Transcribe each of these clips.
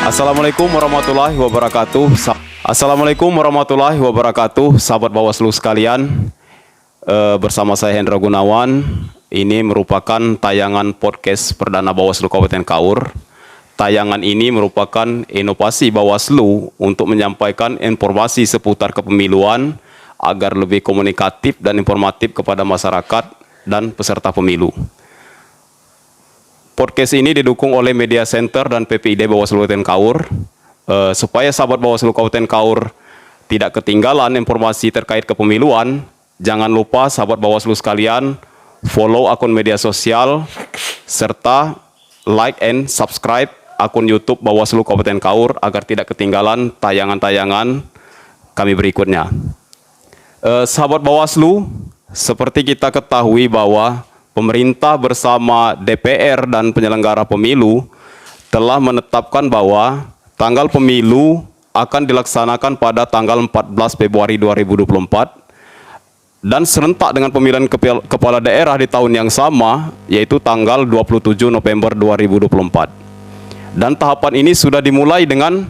Assalamualaikum warahmatullahi wabarakatuh. Assalamualaikum warahmatullahi wabarakatuh, sahabat Bawaslu sekalian. Bersama saya Hendra Gunawan. Ini merupakan tayangan podcast perdana Bawaslu Kabupaten Kaur. Tayangan ini merupakan inovasi Bawaslu untuk menyampaikan informasi seputar kepemiluan agar lebih komunikatif dan informatif kepada masyarakat dan peserta pemilu. Podcast ini didukung oleh Media Center dan PPID Bawaslu Kabupaten Kaur. Supaya sahabat Bawaslu Kabupaten Kaur tidak ketinggalan informasi terkait kepemiluan, jangan lupa sahabat Bawaslu sekalian follow akun media sosial serta like and subscribe akun YouTube Bawaslu Kabupaten Kaur agar tidak ketinggalan tayangan-tayangan kami berikutnya. Sahabat Bawaslu, seperti kita ketahui bahwa pemerintah bersama DPR dan penyelenggara pemilu telah menetapkan bahwa tanggal pemilu akan dilaksanakan pada tanggal 14 Februari 2024 dan serentak dengan pemilihan kepala daerah di tahun yang sama, yaitu tanggal 27 November 2024. Dan tahapan ini sudah dimulai dengan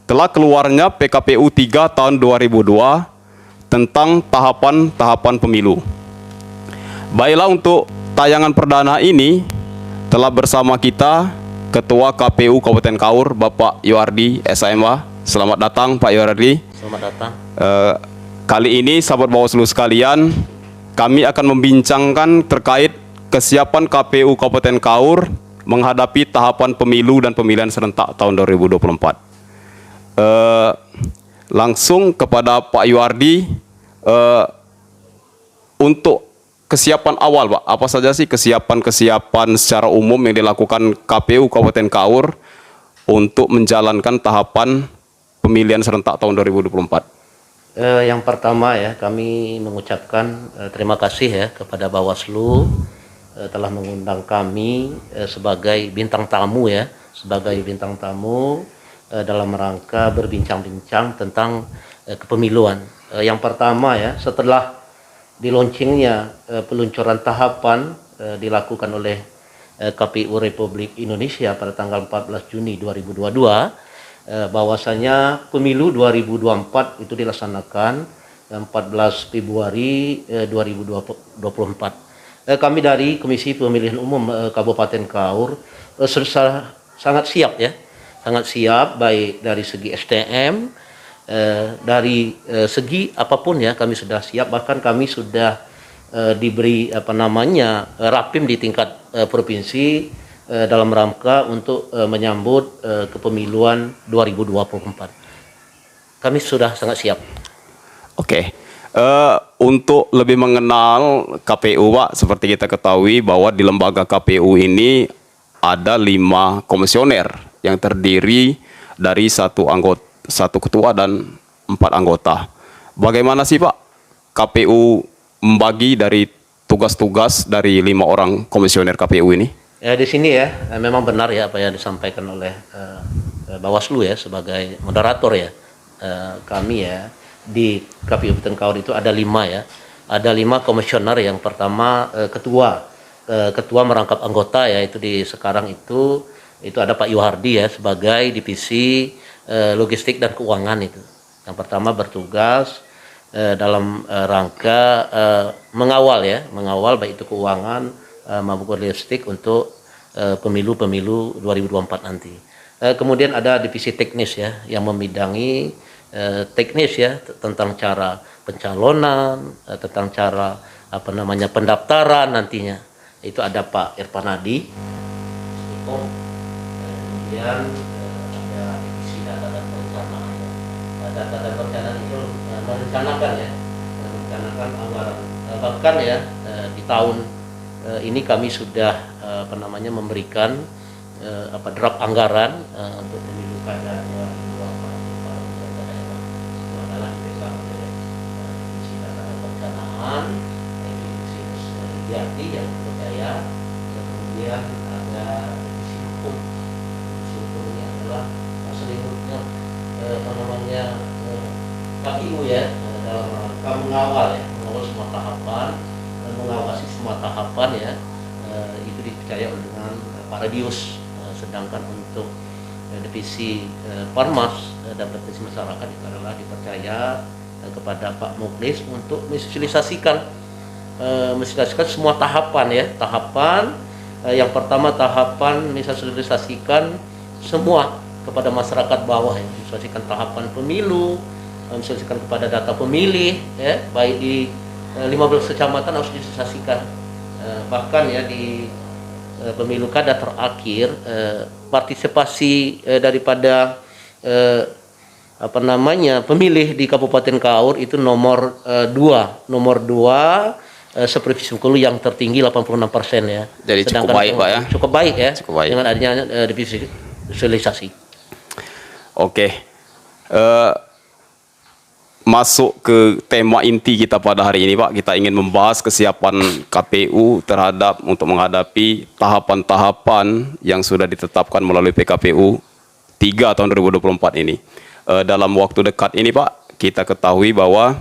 telah keluarnya PKPU 3 tahun 2002 tentang tahapan-tahapan pemilu. Baiklah, untuk tayangan perdana ini telah bersama kita Ketua KPU Kabupaten Kaur, Bapak Yohardi SMA. Selamat datang Pak Yohardi. Selamat datang. Kali ini sahabat Bawaslu sekalian, kami akan membincangkan terkait kesiapan KPU Kabupaten Kaur menghadapi tahapan pemilu dan pemilihan serentak tahun 2024. Langsung kepada Pak Yohardi, untuk kesiapan awal, Pak, apa saja sih kesiapan secara umum yang dilakukan KPU Kabupaten Kaur untuk menjalankan tahapan pemilihan serentak tahun 2024? Yang pertama ya, kami mengucapkan terima kasih ya kepada Bawaslu telah mengundang kami sebagai bintang tamu dalam rangka berbincang-bincang tentang kepemiluan. Yang pertama ya, setelah di launchingnya peluncuran tahapan dilakukan oleh KPU Republik Indonesia pada tanggal 14 Juni 2022, bahwasanya pemilu 2024 itu dilaksanakan 14 Februari 2024. Kami dari Komisi Pemilihan Umum Kabupaten Kaur sangat siap baik dari segi SDM, dari segi apapun ya, kami sudah siap. Bahkan kami sudah diberi rapim di tingkat provinsi dalam rangka untuk menyambut kepemiluan 2024. Kami sudah sangat siap. Oke. Untuk lebih mengenal KPU, Pak, seperti kita ketahui bahwa di lembaga KPU ini ada 5 komisioner yang terdiri dari satu ketua dan 4 anggota. Bagaimana sih, Pak, KPU membagi dari tugas-tugas dari 5 orang komisioner KPU ini? Ya, di sini ya, memang benar ya apa yang disampaikan oleh Bawaslu ya sebagai moderator ya. Kami ya di KPU Kabupaten Kaur itu ada 5 ya. Ada 5 komisioner. Yang pertama ketua merangkap anggota ya, itu sekarang itu ada Pak Yohardi ya sebagai divisi logistik dan keuangan itu. Yang pertama bertugas dalam rangka mengawal baik itu keuangan maupun logistik untuk pemilu 2024 nanti. Kemudian ada divisi teknis ya yang membidangi teknis ya tentang cara pencalonan, tentang cara pendaftaran nantinya. Itu ada Pak Irfanadi. Kemudian data dan perencanaan itu merencanakan anggaran. Bahkan ya di tahun ini kami sudah memberikan draft anggaran untuk pemilu kada 2024 itu adalah diberikan oleh divisi data dan perencanaan, divisi Diati yang berjaya. Kemudian ada divisi hukum. Divisi hukum ini adalah selimutnya KPU ya dalam rangka mengawal semua tahapan, mengawasi semua tahapan ya, itu dipercaya dengan Pak Radius. Sedangkan untuk divisi Parmas dan Proteksi Masyarakat itu adalah dipercaya kepada Pak Muklis untuk mensosialisasikan semua tahapan ya. Tahapan yang pertama tahapan mensosialisasikan semua kepada masyarakat bawah ya, mensosialisasikan tahapan pemilu, mensosialisasikan kepada data pemilih ya, baik di 15 kecamatan harus disosialisasikan. Bahkan ya di pemilu kada terakhir partisipasi daripada pemilih di Kabupaten Kaur itu nomor 2 supervisi pemilu yang tertinggi 86% ya. Jadi cukup baik Pak ya. Cukup baik ya. Cukup baik. Dengan adanya divisi sosialisasi. Oke. Masuk ke tema inti kita pada hari ini Pak, kita ingin membahas kesiapan KPU terhadap untuk menghadapi tahapan-tahapan yang sudah ditetapkan melalui PKPU 3 tahun 2024 ini. Dalam waktu dekat ini Pak, kita ketahui bahwa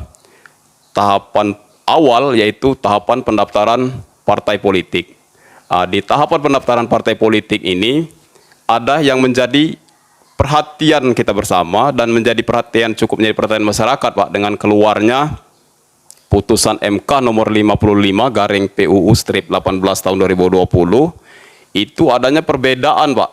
tahapan awal yaitu tahapan pendaftaran partai politik. Di tahapan pendaftaran partai politik ini ada yang menjadi perhatian kita bersama dan cukup menjadi perhatian masyarakat Pak, dengan keluarnya putusan MK nomor 55 PUU strip 18 tahun 2020. Itu adanya perbedaan Pak,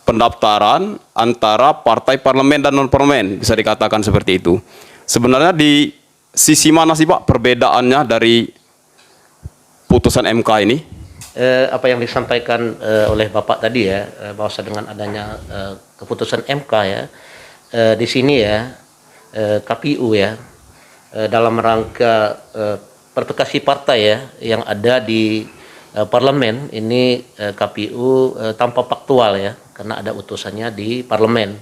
pendaftaran antara partai parlemen dan non parlemen, bisa dikatakan seperti itu. Sebenarnya di sisi mana sih Pak perbedaannya dari putusan MK ini? Apa yang disampaikan oleh Bapak tadi ya, bahwa dengan adanya keputusan MK ya, di sini ya KPU ya, dalam rangka verifikasi partai ya yang ada di parlemen ini, KPU tanpa faktual ya, karena ada utusannya di parlemen.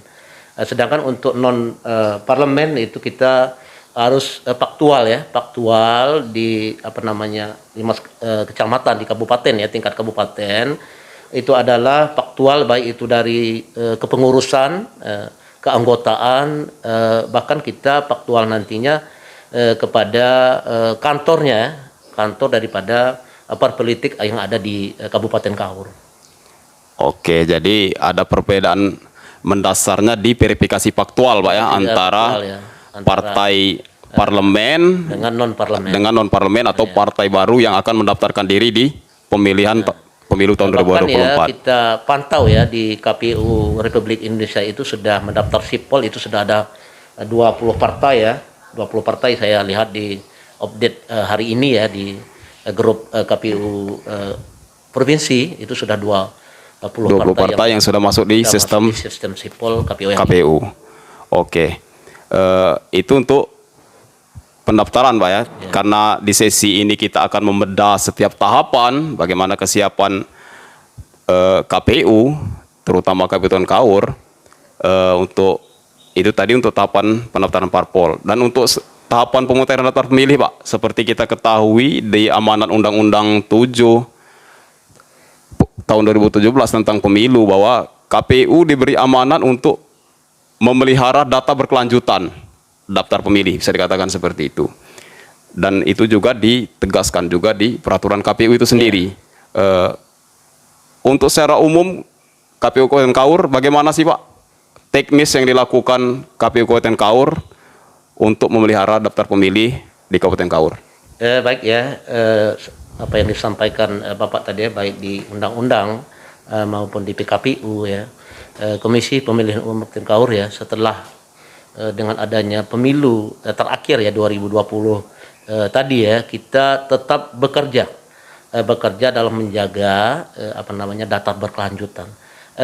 Sedangkan untuk non parlemen itu kita harus faktual ya, faktual di 5 kecamatan di kabupaten ya, tingkat kabupaten itu adalah faktual, baik itu dari kepengurusan, keanggotaan, bahkan kita faktual nantinya kepada kantornya, kantor daripada partai politik yang ada di Kabupaten Kaur. Oke, jadi ada perbedaan mendasarnya di verifikasi faktual Pak ya, antara partai parlemen dengan non parlemen atau partai baru yang akan mendaftarkan diri di pemilihan pemilu tahun 2024. Ya, kita pantau ya di KPU Republik Indonesia itu sudah mendaftar sipol itu sudah ada 20 partai ya. 20 partai saya lihat di update hari ini ya di grup KPU provinsi itu sudah 20 partai yang sudah masuk di sistem sipol KPU. Oke. Itu untuk pendaftaran Pak ya. Karena di sesi ini kita akan membedah setiap tahapan bagaimana kesiapan KPU terutama Kabupaten Kaur untuk itu tadi untuk tahapan pendaftaran parpol. Dan untuk tahapan pemutahiran daftar pemilih Pak, seperti kita ketahui di amanat Undang-Undang 7 tahun 2017 tentang pemilu bahwa KPU diberi amanat untuk memelihara data berkelanjutan daftar pemilih, bisa dikatakan seperti itu. Dan itu juga ditegaskan juga di peraturan KPU itu sendiri. Untuk secara umum KPU Kabupaten Kaur bagaimana sih Pak teknis yang dilakukan KPU Kabupaten Kaur untuk memelihara daftar pemilih di Kabupaten Kaur? Baik ya, apa yang disampaikan Bapak tadi ya, baik di undang-undang maupun di PKPU ya. Komisi Pemilihan Umum Kabupaten Kaur ya, setelah dengan adanya pemilu terakhir ya 2020 tadi ya, kita tetap bekerja dalam menjaga data berkelanjutan.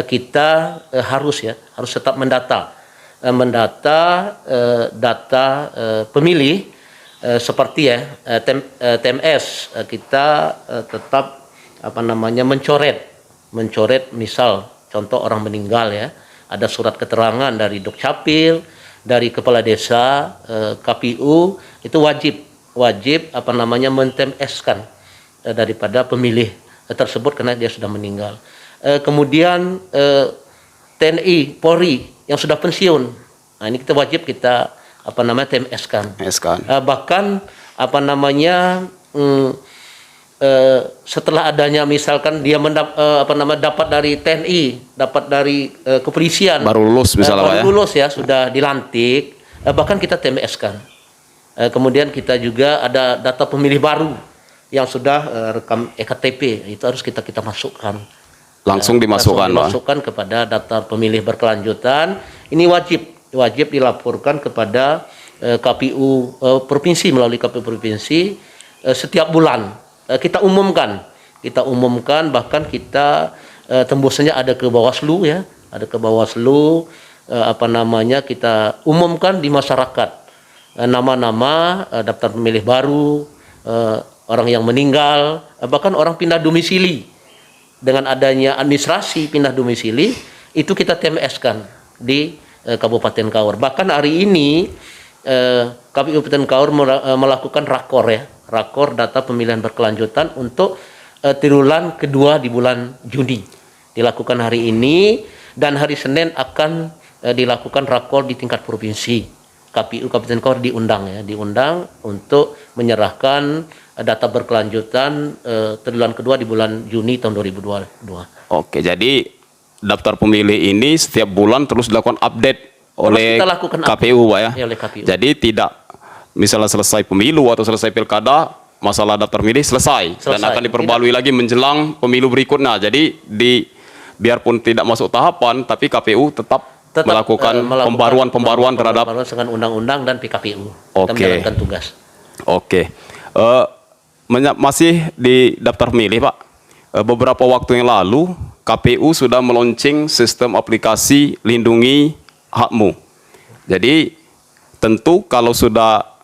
Kita harus tetap mendata data pemilih seperti ya TMS, kita tetap mencoret misal contoh orang meninggal ya, ada surat keterangan dari Dukcapil, dari kepala desa, KPU itu wajib men-TMS-kan daripada pemilih tersebut karena dia sudah meninggal. Kemudian TNI, Polri yang sudah pensiun, nah ini kita wajib TMS-kan. TMS-kan. Bahkan setelah adanya misalkan dia dapat dari TNI, dapat dari kepolisian, Baru lulus misalnya, Pak, baru ya? lulus ya, sudah dilantik, bahkan kita TMS-kan. Kemudian kita juga ada data pemilih baru yang sudah rekam EKTP, itu harus kita masukkan. Langsung dimasukkan, Pak. Dimasukkan kepada daftar pemilih berkelanjutan. Ini wajib dilaporkan kepada KPU provinsi, melalui KPU provinsi setiap bulan. Kita umumkan, bahkan kita tembusnya ada ke Bawaslu ya, kita umumkan di masyarakat nama-nama daftar pemilih baru, orang yang meninggal, bahkan orang pindah domisili. Dengan adanya administrasi pindah domisili, itu kita TMS-kan di Kabupaten Kaur. Bahkan hari ini KPU Kabupaten Kaur melakukan rakor data pemilihan berkelanjutan untuk triwulan kedua di bulan Juni. Dilakukan hari ini, dan hari Senin akan dilakukan rakor di tingkat provinsi. KPU Kabupaten Kaur diundang untuk menyerahkan data berkelanjutan triwulan kedua di bulan Juni tahun 2022. Oke, jadi daftar pemilih ini setiap bulan terus dilakukan update oleh kita lakukan KPU, Pak, ya? Ya, oleh KPU. Jadi tidak misalnya selesai pemilu atau selesai pilkada, masalah daftar pemilih selesai. Dan akan diperbarui lagi menjelang pemilu berikutnya. Jadi biarpun tidak masuk tahapan, tapi KPU tetap melakukan pembaruan terhadap dengan undang-undang dan PKPU. Oke. Kita menjalankan tugas. Oke. Masih di daftar pemilih, Pak. Beberapa waktu yang lalu KPU sudah meluncing sistem aplikasi Lindungi Hakmu. Jadi tentu kalau sudah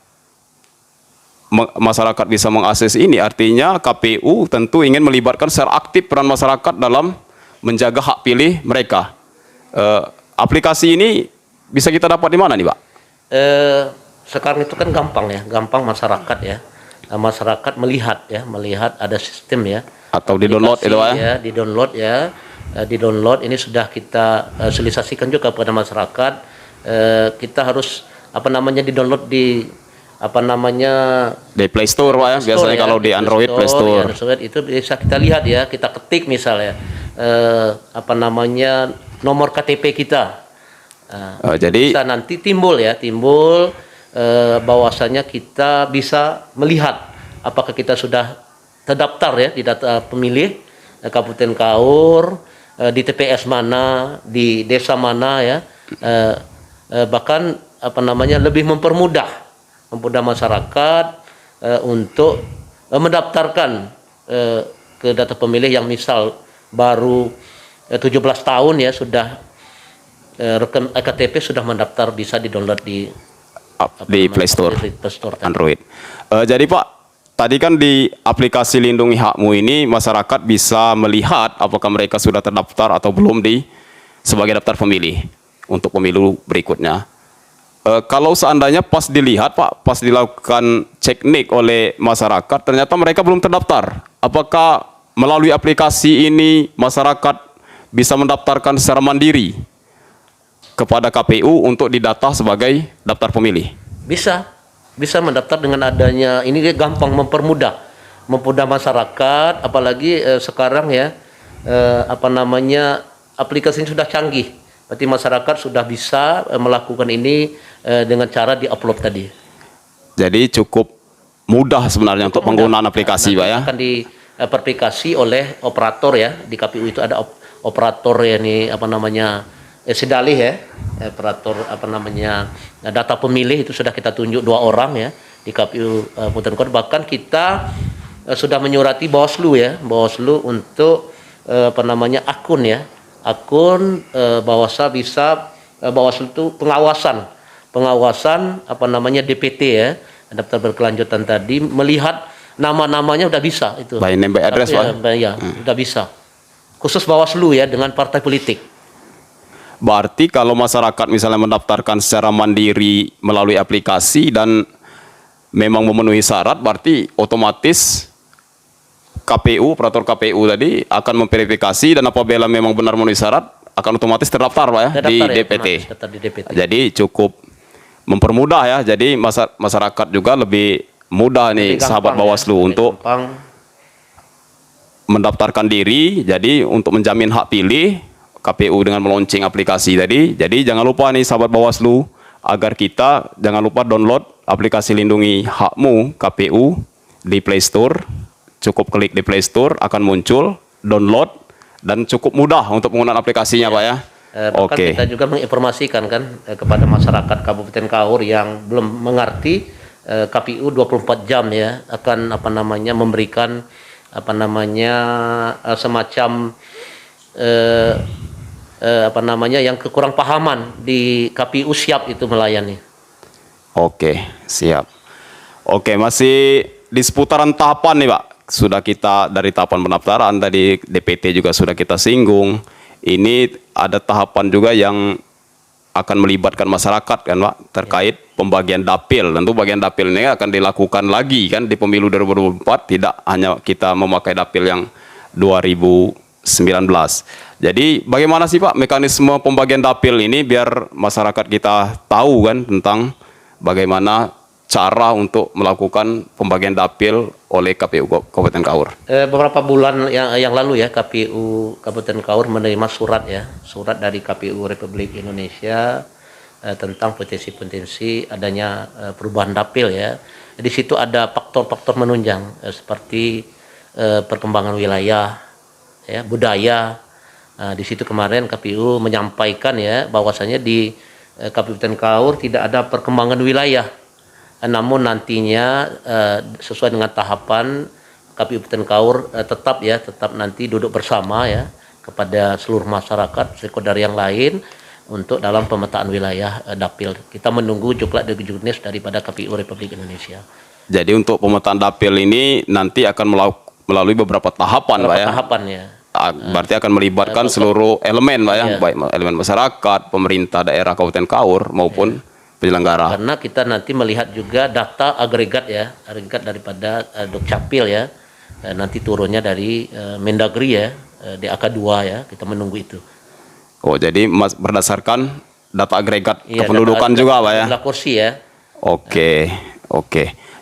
masyarakat bisa mengakses ini, artinya KPU tentu ingin melibatkan secara aktif peran masyarakat dalam menjaga hak pilih mereka. Aplikasi ini bisa kita dapat di mana nih, Pak? Sekarang itu kan gampang masyarakat ya. Masyarakat melihat ada sistem ya. Atau di-download itu, Pak? Ya, di-download ini sudah kita sosialisasikan juga kepada masyarakat. Kita harus di-download di Play Store, Pak, ya. Biasanya kalau di Android Play Store. Ya, itu bisa kita lihat ya, kita ketik misalnya nomor KTP kita. Jadi bisa nanti timbul bahwasanya kita bisa melihat apakah kita sudah terdaftar ya di data pemilih Kabupaten Kaur, di TPS mana, di desa mana ya. Bahkan lebih mempermudah masyarakat untuk mendaftarkan ke data pemilih yang misal baru 17 tahun ya, sudah rekam EKTP, sudah mendaftar, bisa di-download di Play Store, Store Android. Jadi Pak, tadi kan di aplikasi Lindungi Hakmu ini masyarakat bisa melihat apakah mereka sudah terdaftar atau belum sebagai daftar pemilih untuk pemilu berikutnya. Kalau seandainya pas dilihat, Pak, pas dilakukan ceknik oleh masyarakat, ternyata mereka belum terdaftar. Apakah melalui aplikasi ini masyarakat bisa mendaftarkan secara mandiri kepada KPU untuk didata sebagai daftar pemilih? Bisa mendaftar dengan adanya ini, dia gampang, mempermudah masyarakat, apalagi sekarang ya aplikasi ini sudah canggih, berarti masyarakat sudah bisa melakukan ini dengan cara di-upload tadi. Jadi cukup mudah sebenarnya untuk penggunaan aplikasi, Pak, ya. Akan diaplikasi oleh operator ya, di KPU itu ada operator ya, ini Sedalih ya, operator data pemilih itu sudah kita tunjuk 2 orang ya di KPU Kabupaten Kaur. Bahkan kita sudah menyurati Bawaslu ya, untuk akun Bawaslu itu pengawasan DPT ya, daftar berkelanjutan tadi, melihat nama-namanya udah bisa itu. By name by address, Pak. Ya, udah bisa. Khusus Bawaslu ya, dengan partai politik. Berarti kalau masyarakat misalnya mendaftarkan secara mandiri melalui aplikasi dan memang memenuhi syarat, berarti otomatis operator KPU tadi akan memverifikasi, dan apabila memang benar memenuhi syarat akan otomatis terdaftar, Pak, ya, di DPT. Jadi cukup mempermudah ya. Jadi masyarakat juga lebih mudah nih, sahabat Bawaslu, untuk mendaftarkan diri. Jadi untuk menjamin hak pilih, KPU dengan meluncing aplikasi tadi. Jadi jangan lupa nih sahabat Bawaslu, agar kita jangan lupa download aplikasi Lindungi Hakmu KPU di Play Store. Cukup klik di Play Store, akan muncul, download, dan cukup mudah untuk menggunakan aplikasinya, Pak ya. Bahkan kita juga menginformasikan kan kepada masyarakat Kabupaten Kaur yang belum mengerti, KPU 24 jam ya akan memberikan semacam yang kekurang pahaman di KPU, siap itu melayani. Oke, siap. Oke, masih di seputaran tahapan nih, Pak. Sudah kita dari tahapan pendaftaran tadi, DPT juga sudah kita singgung. Ini ada tahapan juga yang akan melibatkan masyarakat kan, Pak, terkait pembagian dapil. Tentu bagian dapil ini akan dilakukan lagi kan di pemilu 2024, tidak hanya kita memakai dapil yang 2019. Jadi bagaimana sih, Pak, mekanisme pembagian dapil ini biar masyarakat kita tahu kan tentang bagaimana cara untuk melakukan pembagian dapil oleh KPU Kabupaten Kaur. Beberapa bulan yang lalu ya, KPU Kabupaten Kaur menerima surat dari KPU Republik Indonesia tentang potensi adanya perubahan dapil ya. Di situ ada faktor-faktor menunjang seperti perkembangan wilayah, ya, budaya. Di situ kemarin KPU menyampaikan ya bahwasanya di Kabupaten Kaur tidak ada perkembangan wilayah. Namun nantinya sesuai dengan tahapan KPU Kabupaten Kaur tetap nanti duduk bersama ya kepada seluruh masyarakat stakeholder yang lain untuk dalam pemetaan wilayah dapil. Kita menunggu juklat dari jurnis daripada KPU Republik Indonesia. Jadi untuk pemetaan dapil ini nanti akan melalui beberapa tahapan, Pak ya. Tahapan ya. Berarti akan melibatkan seluruh elemen, Pak ya, baik elemen masyarakat, pemerintah daerah Kabupaten Kaur maupun penyelenggara. Karena kita nanti melihat juga data agregat daripada Dukcapil ya, nanti turunnya dari Mendagri ya, DAK 2 ya, kita menunggu itu. Oh, jadi berdasarkan data agregat kependudukan juga, Pak ya? Jumlah kursi ya. Oke.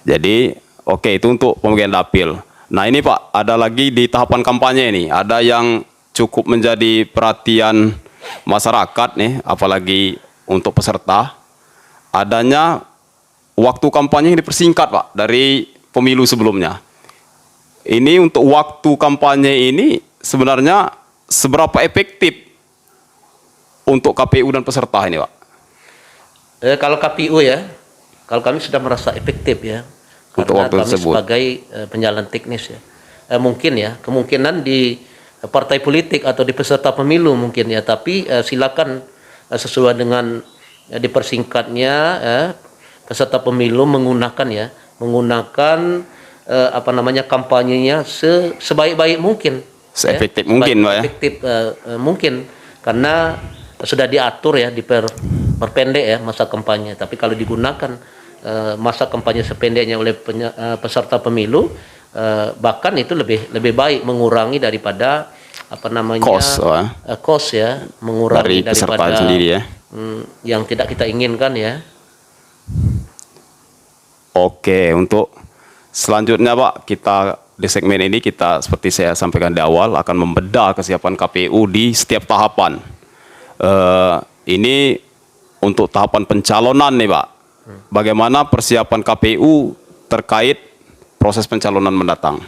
Jadi, itu untuk pembagian dapil. Nah ini, Pak, ada lagi di tahapan kampanye ini, ada yang cukup menjadi perhatian masyarakat nih, apalagi untuk peserta, adanya waktu kampanye yang dipersingkat, Pak, dari pemilu sebelumnya. Ini untuk waktu kampanye ini sebenarnya seberapa efektif untuk KPU dan peserta ini, Pak? Kalau KPU ya, kalau kami sudah merasa efektif ya, untuk karena waktu kami tersebut sebagai penjalan teknis ya. Mungkin ya, kemungkinan di partai politik atau di peserta pemilu mungkin ya, tapi silakan sesuai dengan dipersingkatnya peserta pemilu menggunakan kampanyenya sebaik-baik mungkin, seefektif mungkin, Pak ya. Mungkin karena sudah diatur ya, diperpendek ya masa kampanye. Tapi kalau digunakan masa kampanye sependeknya oleh peserta pemilu, bahkan itu lebih baik, mengurangi daripada cost ya, mengurangi dari peserta daripada sendiri ya. Yang tidak kita inginkan ya. Oke, untuk selanjutnya, Pak, kita di segmen ini kita seperti saya sampaikan di awal akan membedah kesiapan KPU di setiap tahapan. Ini untuk tahapan pencalonan nih, Pak. Bagaimana persiapan KPU terkait proses pencalonan mendatang?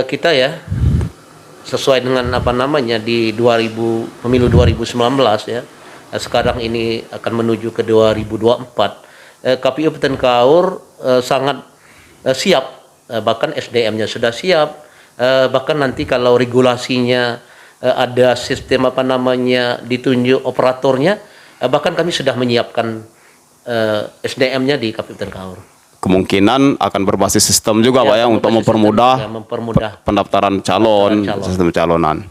Kita ya sesuai dengan di pemilu 2019 ya. Sekarang ini akan menuju ke 2024. KPU Kabupaten Kaur sangat siap, bahkan SDM-nya sudah siap, bahkan nanti kalau regulasinya ada sistem ditunjuk operatornya, bahkan kami sudah menyiapkan SDM-nya di KPU Kabupaten Kaur. Kemungkinan akan berbasis sistem juga, Pak ya, untuk mempermudah pendaftaran calon, sistem calonan.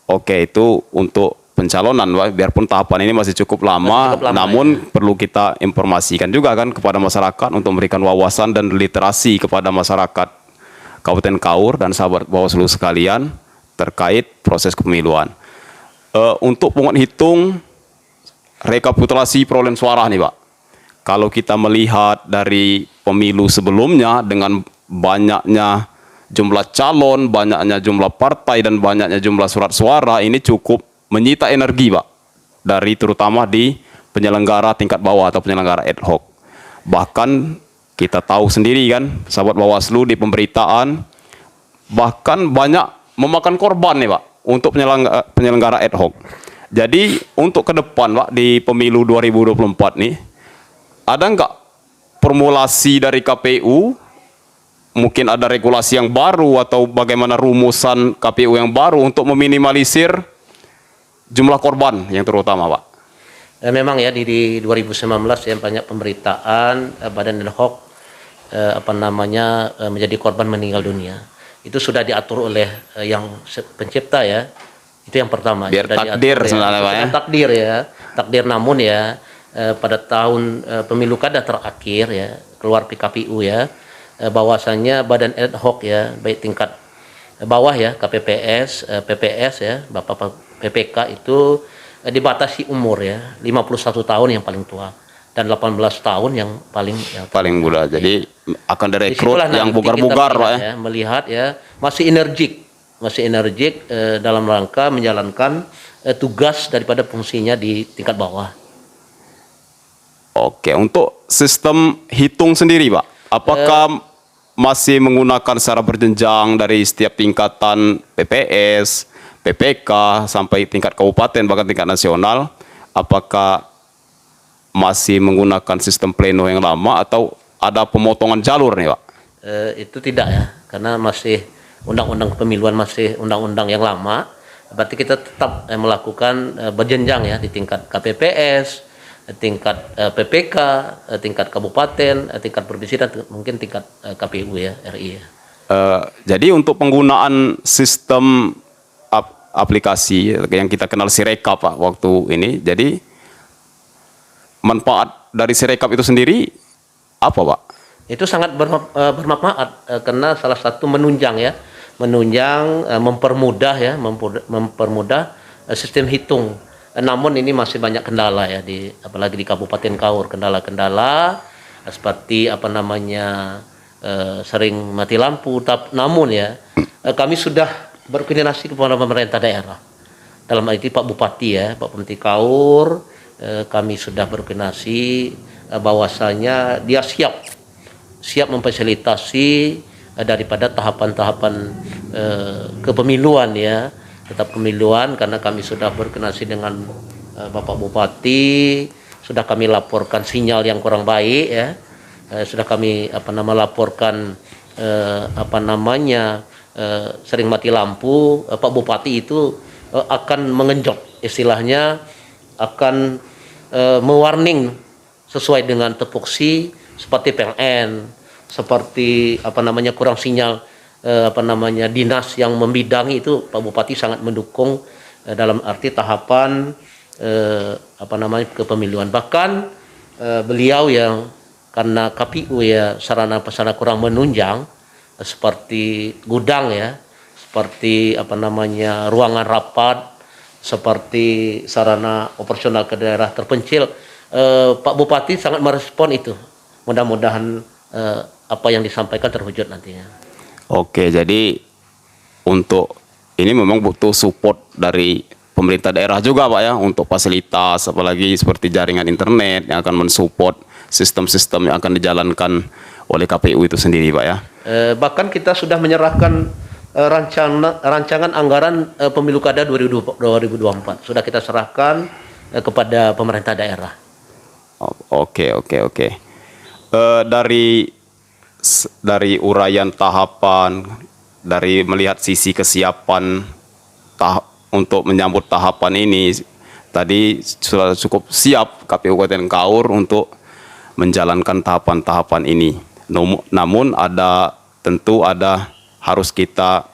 Oke, itu untuk pencalonan, Pak. Biarpun tahapan ini masih cukup lama, namun ya, perlu kita informasikan juga kan kepada masyarakat untuk memberikan wawasan dan literasi kepada masyarakat Kabupaten Kaur dan sahabat Bawaslu sekalian terkait proses kepemiluan. Untuk penghitung rekapitulasi perolehan suara nih, Pak. Kalau kita melihat dari pemilu sebelumnya dengan banyaknya jumlah calon, banyaknya jumlah partai, dan banyaknya jumlah surat suara ini cukup menyita energi, Pak, dari terutama di penyelenggara tingkat bawah atau penyelenggara ad hoc. Bahkan kita tahu sendiri kan, sahabat Bawaslu di pemberitaan, bahkan banyak memakan korban nih, Pak, untuk penyelenggara ad hoc. Jadi untuk ke depan, Pak, di pemilu 2024 nih, ada nggak formulasi dari KPU, mungkin ada regulasi yang baru atau bagaimana rumusan KPU yang baru untuk meminimalisir jumlah korban yang terutama, Pak? Memang ya di 2019 ya banyak pemberitaan badan ad hoc menjadi korban meninggal dunia. Itu sudah diatur oleh yang pencipta ya. Itu yang pertama. Biar sudah takdir diatur, sebenarnya, Pak, ya. Takdir ya. Takdir, namun ya pada tahun pemilu kada terakhir ya keluar PKPU ya, bahwasannya badan ad hoc ya baik tingkat bawah ya KPPS, PPS ya, Bapak PPK itu dibatasi umur ya, 51 tahun yang paling tua dan 18 tahun yang paling muda. Jadi akan direkrut disitulah yang nanti bugar-bugar, kita Pak, ya. melihat ya masih energik dalam rangka menjalankan tugas daripada fungsinya di tingkat bawah. Oke, untuk sistem hitung sendiri, Pak, apakah masih menggunakan secara berjenjang dari setiap tingkatan PPS, PPK sampai tingkat kabupaten bahkan tingkat nasional? Apakah masih menggunakan sistem pleno yang lama atau ada pemotongan jalur nih, Pak? Itu tidak ya, karena masih undang-undang pemiluan masih undang-undang yang lama. Berarti kita tetap melakukan berjenjang ya di tingkat KPPS, tingkat PPK, tingkat kabupaten, tingkat provinsi, dan mungkin tingkat KPU ya, RI ya. Jadi untuk penggunaan sistem aplikasi yang kita kenal Sirekap, Pak, waktu ini, jadi manfaat dari Sirekap itu sendiri apa, Pak? Itu sangat bermanfaat karena salah satu menunjang ya, mempermudah ya, mempermudah sistem hitung. Namun ini masih banyak kendala ya, apalagi di Kabupaten Kaur, kendala-kendala seperti sering mati lampu. Namun ya kami sudah berkoordinasi kepada pemerintah daerah. Dalam hal ini Pak Bupati ya, Pak Bupati Kaur, kami sudah berkoordinasi bahwasanya dia siap memfasilitasi daripada tahapan-tahapan kepemiluan ya, tetap pemiluan, karena kami sudah berkoordinasi dengan Bapak Bupati, sudah kami laporkan sinyal yang kurang baik ya, sudah kami laporkan sering mati lampu. Pak Bupati itu akan mengenjot, istilahnya akan mewarning sesuai dengan tupoksi seperti PLN, seperti kurang sinyal dinas yang membidangi, itu Pak Bupati sangat mendukung dalam arti tahapan kepemiluan. Bahkan beliau yang karena KPU ya sarana prasarana kurang menunjang seperti gudang ya, seperti ruangan rapat, seperti sarana operasional ke daerah terpencil, Pak Bupati sangat merespon itu. Mudah-mudahan apa yang disampaikan terwujud nantinya. Oke, jadi untuk ini memang butuh support dari pemerintah daerah juga, Pak, ya, untuk fasilitas, apalagi seperti jaringan internet yang akan mensupport sistem-sistem yang akan dijalankan oleh KPU itu sendiri, Pak, ya. Bahkan kita sudah menyerahkan rancangan anggaran pemilu kada 2024. Sudah kita serahkan kepada pemerintah daerah. Oke. Dari uraian tahapan, dari melihat sisi kesiapan untuk menyambut tahapan ini, tadi sudah cukup siap KPU Kabupaten Kaur untuk menjalankan tahapan-tahapan ini. Namun tentu harus kita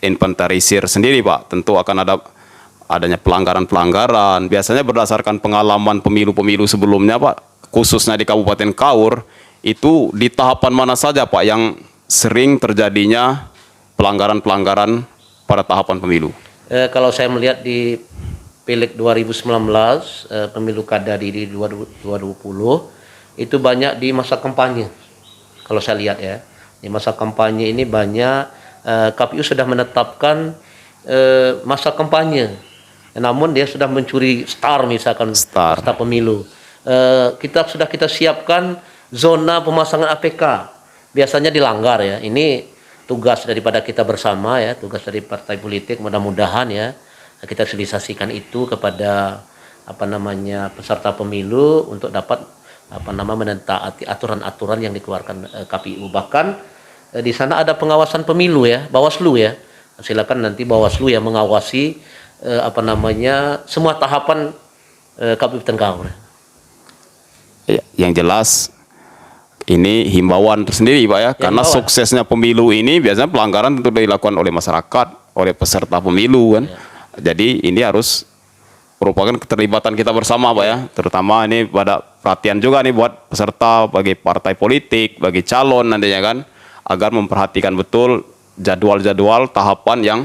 inventarisir sendiri, Pak. Tentu akan adanya pelanggaran-pelanggaran. Biasanya berdasarkan pengalaman pemilu-pemilu sebelumnya, Pak, khususnya di Kabupaten Kaur, itu di tahapan mana saja, Pak, yang sering terjadinya pelanggaran-pelanggaran pada tahapan pemilu? Kalau saya melihat di Pileg 2019, pemilu kada di 2020, itu banyak di masa kampanye. Kalau saya lihat ya, di masa kampanye ini banyak KPU sudah menetapkan masa kampanye. Namun dia sudah mencuri star misalkan Star. pemilu. Kita siapkan zona pemasangan APK. Biasanya dilanggar ya. Ini tugas daripada kita bersama ya, tugas dari partai politik. Mudah-mudahan ya kita sosialisasikan itu kepada peserta pemilu untuk dapat menentaati aturan-aturan yang dikeluarkan KPU. Bahkan di sana ada pengawasan pemilu ya, Bawaslu ya. Silakan nanti Bawaslu yang mengawasi semua tahapan KPU Kabupaten. Ya, yang jelas ini himbauan tersendiri Pak ya, karena himbauan. suksesnya pemilu ini biasanya pelanggaran tentu dilakukan oleh masyarakat, oleh peserta pemilu kan. Jadi ini harus merupakan keterlibatan kita bersama Pak ya, terutama ini pada perhatian juga nih buat peserta, bagi partai politik, bagi calon nantinya kan, agar memperhatikan betul jadwal-jadwal tahapan yang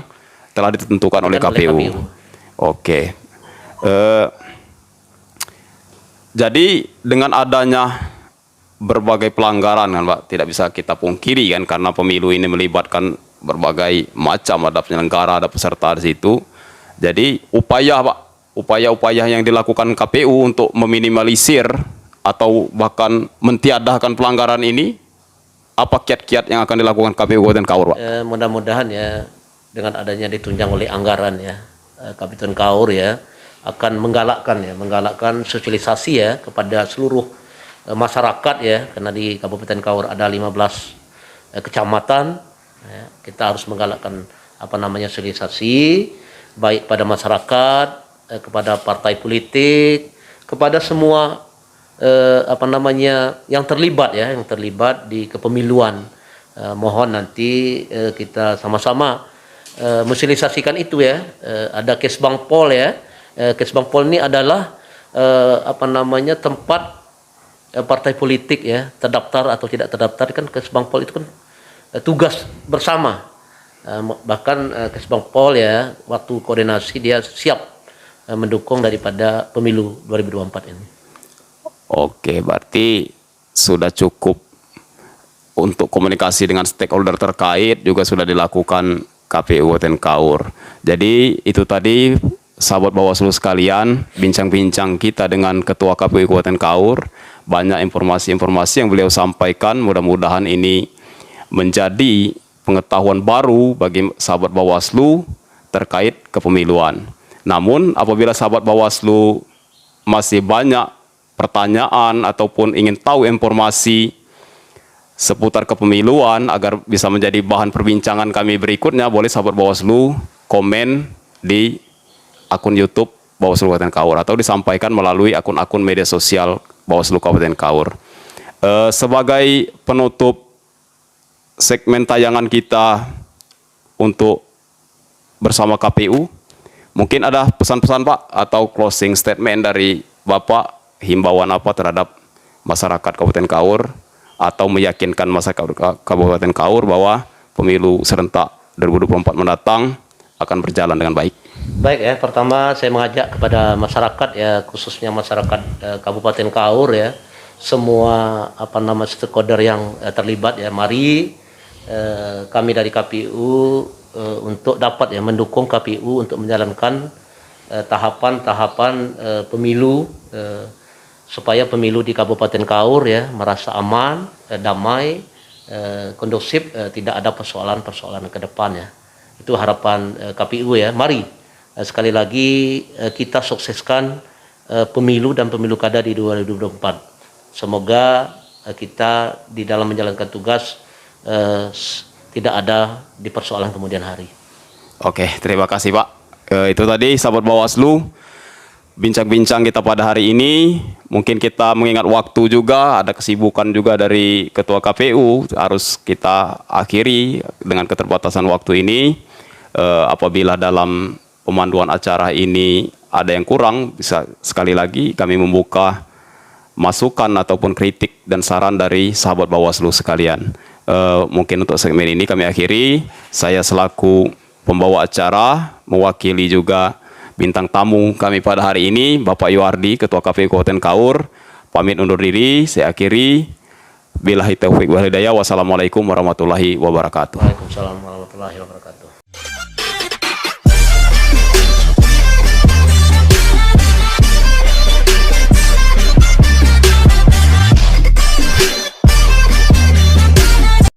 telah ditentukan oleh KPU. Oke. Jadi dengan adanya berbagai pelanggaran kan Pak, tidak bisa kita pungkiri kan, karena pemilu ini melibatkan berbagai macam, ada penyelenggara, ada peserta di situ. Jadi upaya-upaya yang dilakukan KPU untuk meminimalisir atau bahkan mentiadakan pelanggaran ini, apa kiat-kiat yang akan dilakukan KPU Kabupaten Kaur Pak? Mudah-mudahan ya dengan adanya ditunjang oleh anggaran ya, Kabupaten Kaur ya akan menggalakkan sosialisasi ya kepada seluruh masyarakat ya, karena di Kabupaten Kaur ada 15 kecamatan ya, kita harus menggalakkan sosialisasi baik pada masyarakat, kepada partai politik, kepada semua yang terlibat di kepemiluan. Mohon nanti kita sama-sama mensosialisasikan itu ya. Ada Kesbangpol ya. Kesbangpol ini adalah tempat partai politik ya, terdaftar atau tidak terdaftar kan. Kesbangpol itu kan tugas bersama. Bahkan Kesbangpol ya, waktu koordinasi dia siap mendukung daripada pemilu 2024 ini. Oke, berarti sudah cukup untuk komunikasi dengan stakeholder terkait juga sudah dilakukan KPU Kabupaten Kaur. Jadi itu tadi sahabat Bawaslu sekalian, bincang-bincang kita dengan Ketua KPU Kabupaten Kaur. Banyak informasi-informasi yang beliau sampaikan, mudah-mudahan ini menjadi pengetahuan baru bagi sahabat Bawaslu terkait kepemiluan. Namun apabila sahabat Bawaslu masih banyak pertanyaan ataupun ingin tahu informasi seputar kepemiluan agar bisa menjadi bahan perbincangan kami berikutnya, boleh sahabat Bawaslu komen di akun YouTube Bawaslu Kabupaten Kaur atau disampaikan melalui akun-akun media sosial Bawaslu Kabupaten Kaur. Sebagai penutup segmen tayangan kita untuk bersama KPU, mungkin ada pesan-pesan Pak atau closing statement dari Bapak, himbauan apa terhadap masyarakat Kabupaten Kaur atau meyakinkan masyarakat Kabupaten Kaur bahwa pemilu serentak 2024 mendatang akan berjalan dengan baik. Baik ya, pertama saya mengajak kepada masyarakat ya, khususnya masyarakat Kabupaten Kaur ya, semua stakeholder yang terlibat ya, mari kami dari KPU untuk dapat ya mendukung KPU untuk menjalankan tahapan-tahapan pemilu supaya pemilu di Kabupaten Kaur ya merasa aman, damai, kondusif, tidak ada persoalan-persoalan ke depan ya. Itu harapan KPU ya. Mari sekali lagi kita sukseskan pemilu dan pemilu kada di 2024. Semoga kita di dalam menjalankan tugas tidak ada di persoalan kemudian hari. Oke, terima kasih Pak. Itu tadi sahabat Bawaslu, bincang-bincang kita pada hari ini. Mungkin kita mengingat waktu juga, ada kesibukan juga dari Ketua KPU, harus kita akhiri dengan keterbatasan waktu ini. Apabila dalam pemanduan acara ini ada yang kurang, bisa sekali lagi kami membuka masukan ataupun kritik dan saran dari sahabat Bawaslu sekalian. Mungkin untuk segmen ini kami akhiri. Saya selaku pembawa acara, mewakili juga bintang tamu kami pada hari ini, Bapak Yuardi, Ketua KPU Kabupaten Kaur, pamit undur diri. Saya akhiri. Billahi taufiq wal hidayah. Wassalamualaikum warahmatullahi wabarakatuh. Waalaikumsalam warahmatullahi wabarakatuh.